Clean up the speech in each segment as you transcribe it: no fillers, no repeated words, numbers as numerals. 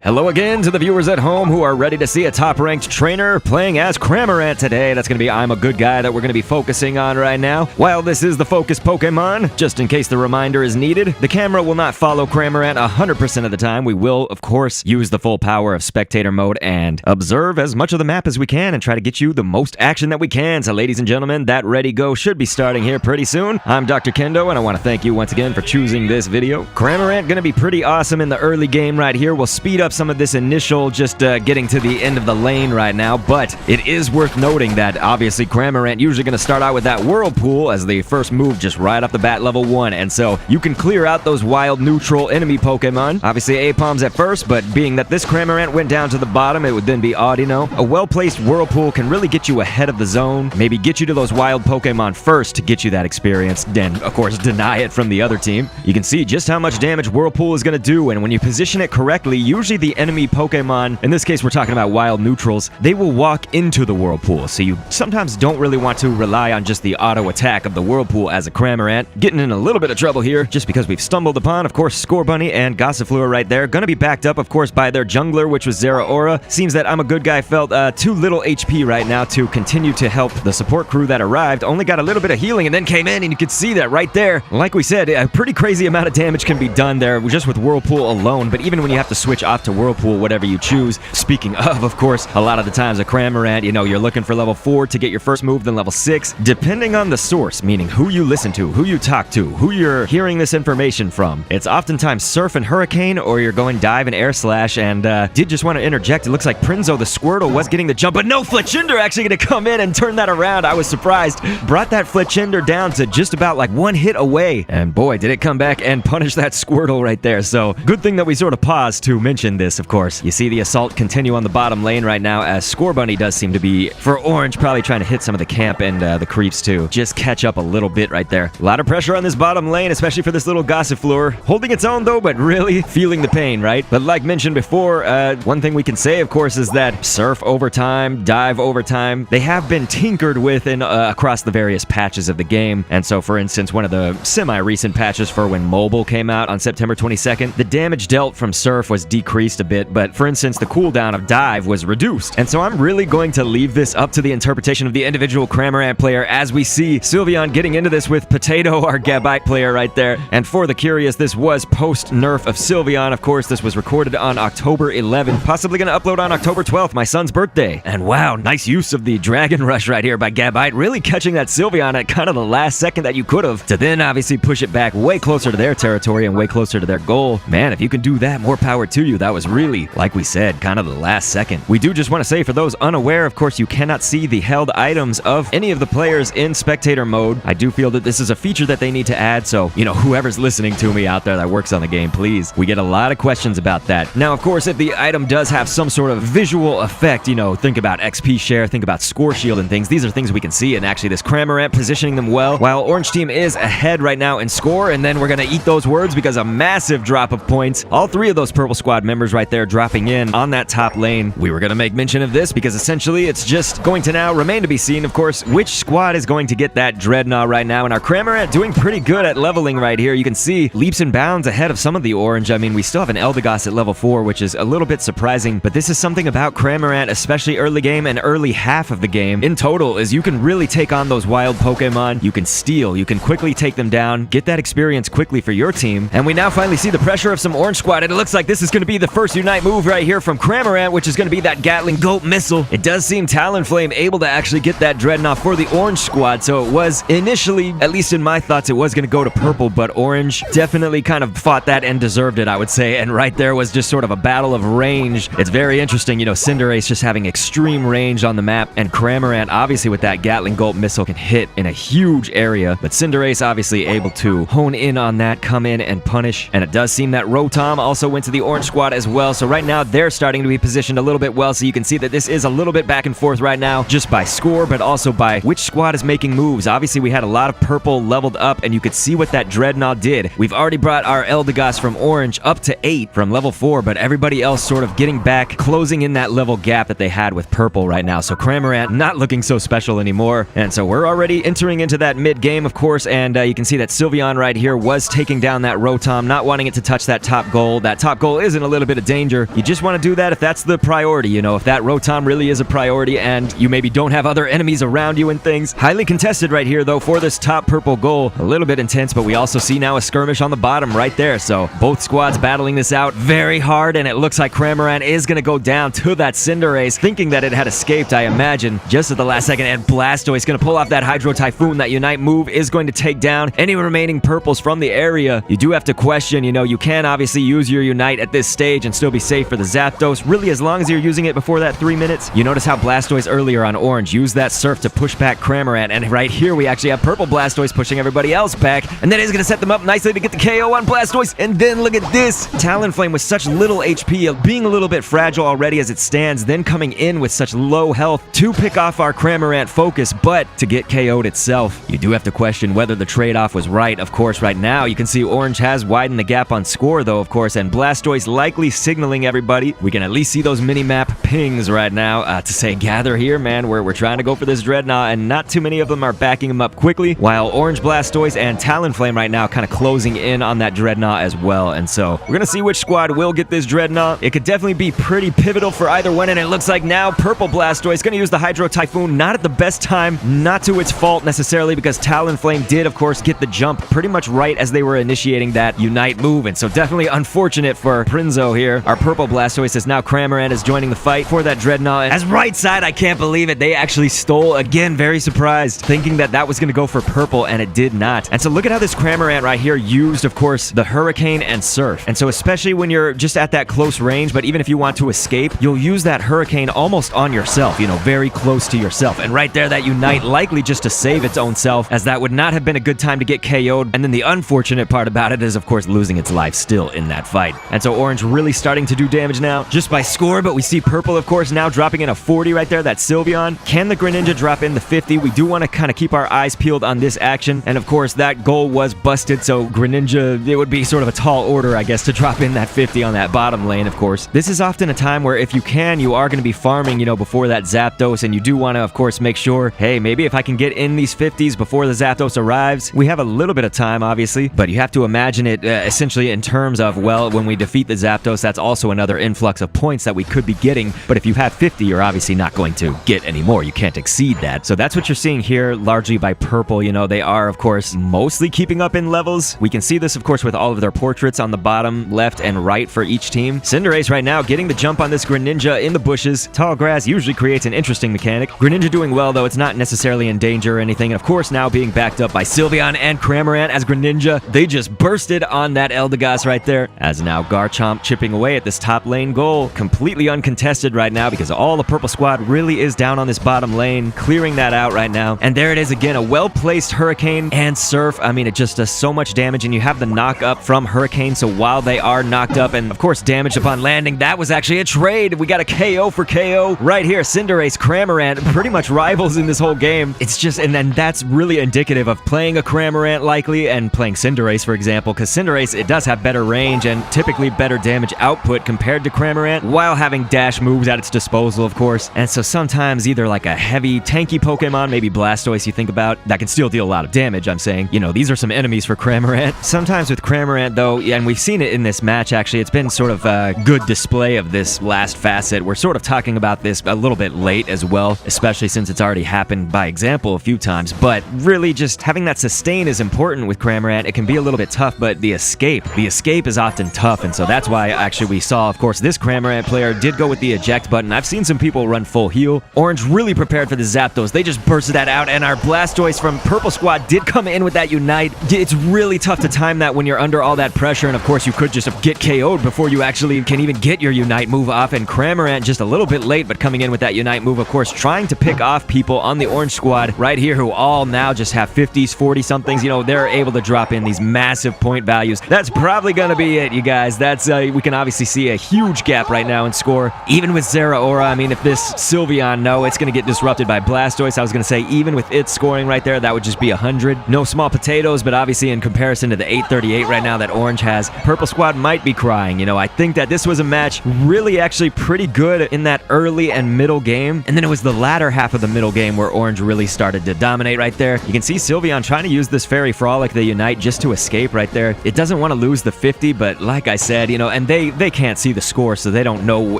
Hello again to the viewers at home who are ready to see a top-ranked trainer playing as Cramorant today. That's going to be I'm a Good Guy that we're going to be focusing on right now. While this is the focus Pokemon, just in case the reminder is needed, the camera will not follow Cramorant 100% of the time. We will, of course, use the full power of Spectator mode and observe as much of the map as we can and try to get you the most action that we can. So ladies and gentlemen, that Ready Go should be starting here pretty soon. I'm Dr. Kendo, and I want to thank you once again for choosing this video. Cramorant going to be pretty awesome in the early game right here. We'll speed up some of this initial just getting to the end of the lane right now, but it is worth noting that obviously Cramorant usually going to start out with that Whirlpool as the first move just right off the bat level 1, and so you can clear out those wild neutral enemy Pokemon. Obviously A-Palms at first, but being that this Cramorant went down to the bottom, it would then be Audino. A well-placed Whirlpool can really get you ahead of the zone, maybe get you to those wild Pokemon first to get you that experience, then of course deny it from the other team. You can see just how much damage Whirlpool is going to do, and when you position it correctly, usually the enemy Pokemon, in this case we're talking about wild neutrals, they will walk into the Whirlpool, so you sometimes don't really want to rely on just the auto attack of the Whirlpool as a Cramorant. Getting in a little bit of trouble here, just because we've stumbled upon, of course, Scorbunny and Gossifleur right there. Gonna be backed up, of course, by their jungler, which was Zeraora. Seems that I'm a Good Guy felt too little HP right now to continue to help the support crew that arrived. Only got a little bit of healing and then came in, and you can see that right there. Like we said, a pretty crazy amount of damage can be done there just with Whirlpool alone, but even when you have to switch off to Whirlpool, whatever you choose. Speaking of course, a lot of the times a Cramorant, you know, you're looking for level 4 to get your first move, then level 6, depending on the source, meaning who you listen to, who you talk to, who you're hearing this information from. It's oftentimes Surf and Hurricane, or you're going Dive and Air Slash, and did just want to interject, it looks like Prinzo the Squirtle was getting the jump, but no, Fletchinder actually going to come in and turn that around. I was surprised. Brought that Fletchinder down to just about like one hit away, and boy, did it come back and punish that Squirtle right there. So good thing that we sort of paused to mention this, of course. You see the assault continue on the bottom lane right now, as Scorbunny does seem to be, for Orange, probably trying to hit some of the camp and the creeps too. Just catch up a little bit right there. A lot of pressure on this bottom lane, especially for this little Gossifleur. Holding its own though, but really feeling the pain, right? But like mentioned before, one thing we can say, of course, is that Surf overtime, Dive overtime, they have been tinkered with in across the various patches of the game. And so, for instance, one of the semi-recent patches for when mobile came out on September 22nd, the damage dealt from Surf was decreased a bit, but for instance, the cooldown of Dive was reduced. And so I'm really going to leave this up to the interpretation of the individual Cramorant player, as we see Sylveon getting into this with Potato, our Gabite player right there. And for the curious, this was post-nerf of Sylveon. Of course, this was recorded on October 11th, possibly going to upload on October 12th, my son's birthday. And wow, nice use of the Dragon Rush right here by Gabite, really catching that Sylveon at kind of the last second that you could have, to then obviously push it back way closer to their territory and way closer to their goal. Man, if you can do that, more power to you. That was really, like we said, kind of the last second. We do just want to say, for those unaware, of course, you cannot see the held items of any of the players in Spectator mode. I do feel that this is a feature that they need to add, so, you know, whoever's listening to me out there that works on the game, please. We get a lot of questions about that. Now, of course, if the item does have some sort of visual effect, you know, think about XP share, think about score shield and things. These are things we can see, and actually this Cramorant positioning them well, while Orange Team is ahead right now in score, and then we're going to eat those words because a massive drop of points. All three of those Purple Squad members right there dropping in on that top lane. We were going to make mention of this because essentially it's just going to now remain to be seen, of course, which squad is going to get that Dreadnought right now, and our Cramorant doing pretty good at leveling right here. You can see leaps and bounds ahead of some of the Orange. I mean, we still have an Eldegoss at level 4, which is a little bit surprising, but this is something about Cramorant, especially early game and early half of the game in total, is you can really take on those wild Pokemon. You can steal, you can quickly take them down, get that experience quickly for your team, and we now finally see the pressure of some Orange Squad, and it looks like this is going to be the first Unite move right here from Cramorant, which is going to be that Gatling Goat Missile. It does seem Talonflame able to actually get that Dreadnought for the Orange Squad, so it was initially, at least in my thoughts, it was going to go to Purple, but Orange definitely kind of fought that and deserved it, I would say, and right there was just sort of a battle of range. It's very interesting, you know, Cinderace just having extreme range on the map, and Cramorant, obviously with that Gatling Goat Missile, can hit in a huge area, but Cinderace obviously able to hone in on that, come in and punish, and it does seem that Rotom also went to the Orange Squad as well, so right now they're starting to be positioned a little bit well, so you can see that this is a little bit back and forth right now, just by score, but also by which squad is making moves. Obviously, we had a lot of Purple leveled up, and you could see what that Dreadnought did. We've already brought our Eldegoss from Orange up to 8 from level 4, but everybody else sort of getting back, closing in that level gap that they had with Purple right now, so Cramorant not looking so special anymore, and so we're already entering into that mid-game, of course, and you can see that Sylveon right here was taking down that Rotom, not wanting it to touch that top goal. That top goal is in a little bit bit of danger. You just want to do that if that's the priority, you know, if that Rotom really is a priority and you maybe don't have other enemies around you and things. Highly contested right here, though, for this top purple goal. A little bit intense, but we also see now a skirmish on the bottom right there. So both squads battling this out very hard, and it looks like Cramorant is going to go down to that Cinderace, thinking that it had escaped, I imagine, just at the last second. And Blastoise going to pull off that Hydro Typhoon. That Unite move is going to take down any remaining purples from the area. You do have to question, you know, you can obviously use your Unite at this stage and still be safe for the Zapdos, really, as long as you're using it before that 3 minutes. You notice how Blastoise earlier on Orange used that Surf to push back Cramorant, and right here we actually have purple Blastoise pushing everybody else back, and that is going to set them up nicely to get the KO on Blastoise. And then look at this, Talonflame with such little HP, being a little bit fragile already as it stands, then coming in with such low health to pick off our Cramorant focus, but to get KO'd itself. You do have to question whether the trade-off was right. Of course, right now you can see Orange has widened the gap on score, though, of course, and Blastoise likely signaling everybody. We can at least see those mini-map pings right now to say, gather here, man. We're trying to go for this Dreadnought, and not too many of them are backing him up quickly, while Orange, Blastoise, and Talonflame right now kind of closing in on that Dreadnought as well. And so we're going to see which squad will get this Dreadnought. It could definitely be pretty pivotal for either one, and it looks like now purple Blastoise going to use the Hydro Typhoon, not at the best time, not to its fault necessarily, because Talonflame did, of course, get the jump pretty much right as they were initiating that Unite move, and so definitely unfortunate for Prinzo here. Our purple Blastoise is now Cramorant is joining the fight for that Dreadnought. As right side, I can't believe it. They actually stole, again, very surprised, thinking that that was going to go for purple, and it did not. And so look at how this Cramorant right here used, of course, the Hurricane and Surf. And so especially when you're just at that close range, but even if you want to escape, you'll use that Hurricane almost on yourself, you know, very close to yourself. And right there, that Unite likely just to save its own self, as that would not have been a good time to get KO'd. And then the unfortunate part about it is, of course, losing its life still in that fight. And so Orange really starting to do damage now, just by score, but we see purple, of course, now dropping in a 40 right there. That's Sylveon. Can the Greninja drop in the 50? We do want to kind of keep our eyes peeled on this action. And of course, that goal was busted, so Greninja, it would be sort of a tall order, I guess, to drop in that 50 on that bottom lane, of course. This is often a time where if you can, you are going to be farming, you know, before that Zapdos, and you do want to, of course, make sure, hey, maybe if I can get in these 50s before the Zapdos arrives. We have a little bit of time, obviously, but you have to imagine it essentially in terms of, well, when we defeat the Zapdos, that's also another influx of points that we could be getting, but if you have 50, you're obviously not going to get any more. You can't exceed that. So that's what you're seeing here, largely by purple. You know, they are, of course, mostly keeping up in levels. We can see this, of course, with all of their portraits on the bottom left and right for each team. Cinderace right now getting the jump on this Greninja in the bushes. Tall grass usually creates an interesting mechanic. Greninja doing well, though. It's not necessarily in danger or anything. And of course, now being backed up by Sylveon and Cramorant as Greninja, they just bursted on that Eldegoss right there, as now Garchomp chipping away at this top lane goal. Completely uncontested right now because all the purple squad really is down on this bottom lane, clearing that out right now. And there it is again, a well-placed Hurricane and Surf. I mean, it just does so much damage, and you have the knock up from Hurricane, so while they are knocked up and, of course, damaged upon landing, that was actually a trade. We got a KO for KO right here. Cinderace, Cramorant, pretty much rivals in this whole game. It's just, and then that's really indicative of playing a Cramorant likely and playing Cinderace, for example, because Cinderace, it does have better range and typically better damage output compared to Cramorant, while having dash moves at its disposal, of course. And so sometimes either like a heavy tanky Pokemon, maybe Blastoise you think about, that can still deal a lot of damage, I'm saying. You know, these are some enemies for Cramorant. Sometimes with Cramorant, though, and we've seen it in this match, actually, it's been sort of a good display of this last facet. We're sort of talking about this a little bit late as well, especially since it's already happened by example a few times, but really just having that sustain is important with Cramorant. It can be a little bit tough, but the escape is often tough, and so that's why actually we saw, of course, this Cramorant player did go with the eject button. I've seen some people run full heal. Orange really prepared for the Zapdos. They just bursted that out, and our Blastoise from Purple Squad did come in with that Unite. It's really tough to time that when you're under all that pressure, and of course you could just get KO'd before you actually can even get your Unite move off, and Cramorant just a little bit late, but coming in with that Unite move, of course, trying to pick off people on the Orange Squad right here who all now just have 50s, 40-somethings. You know, they're able to drop in these massive point values. That's probably going to be it, you guys. That's we can obviously see a huge gap right now in score. Even with Zeraora, I mean, if this Sylveon, no, it's going to get disrupted by Blastoise. I was going to say, even with its scoring right there, that would just be 100. No small potatoes, but obviously in comparison to the 838 right now that Orange has, Purple Squad might be crying. You know, I think that this was a match really actually pretty good in that early and middle game, and then it was the latter half of the middle game where Orange really started to dominate right there. You can see Sylveon trying to use this Fairy Frolic, the Unite, just to escape right there. It doesn't want to lose the 50, but like I said, you know, and they they can't see the score, so they don't know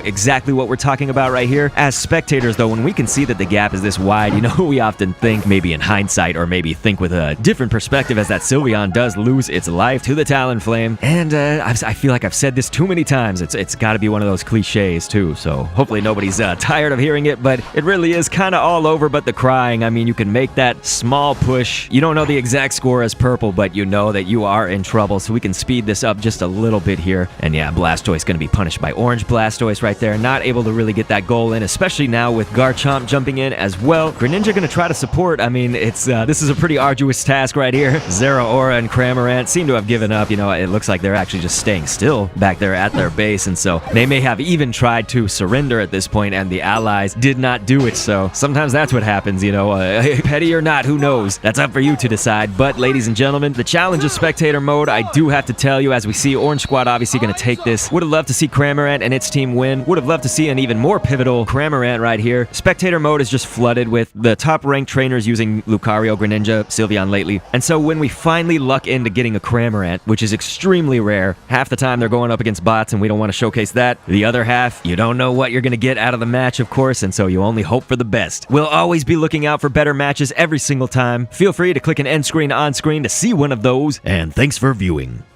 exactly what we're talking about right here. As spectators, though, when we can see that the gap is this wide, you know, we often think, maybe in hindsight, or maybe think with a different perspective, as that Sylveon does lose its life to the Talonflame. And I feel like I've said this too many times. It's got to be one of those cliches, too, so hopefully nobody's tired of hearing it, but it really is kind of all over but the crying. I mean, you can make that small push. You don't know the exact score as purple, but you know that you are in trouble, so we can speed this up just a little bit here. And yeah, Blastoise going to be punished by orange Blastoise right there. Not able to really get that goal in, especially now with Garchomp jumping in as well. Greninja going to try to support. I mean, it's this is a pretty arduous task right here. Zeraora and Cramorant seem to have given up. You know, it looks like they're actually just staying still back there at their base, and so they may have even tried to surrender at this point, and the allies did not do it. So sometimes that's what happens, you know, petty or not, who knows? That's up for you to decide. But ladies and gentlemen, the challenge of spectator mode, I do have to tell you, as we see Orange Squad obviously going to take this. Would have loved to see Cramorant and its team win. Would have loved to see an even more pivotal Cramorant right here. Spectator mode is just flooded with the top ranked trainers using Lucario, Greninja, Sylveon lately. And so when we finally luck into getting a Cramorant, which is extremely rare, half the time they're going up against bots and we don't want to showcase that. The other half, you don't know what you're going to get out of the match, of course, and so you only hope for the best. We'll always be looking out for better matches every single time. Feel free to click an end screen on screen to see one of those, and thanks for viewing.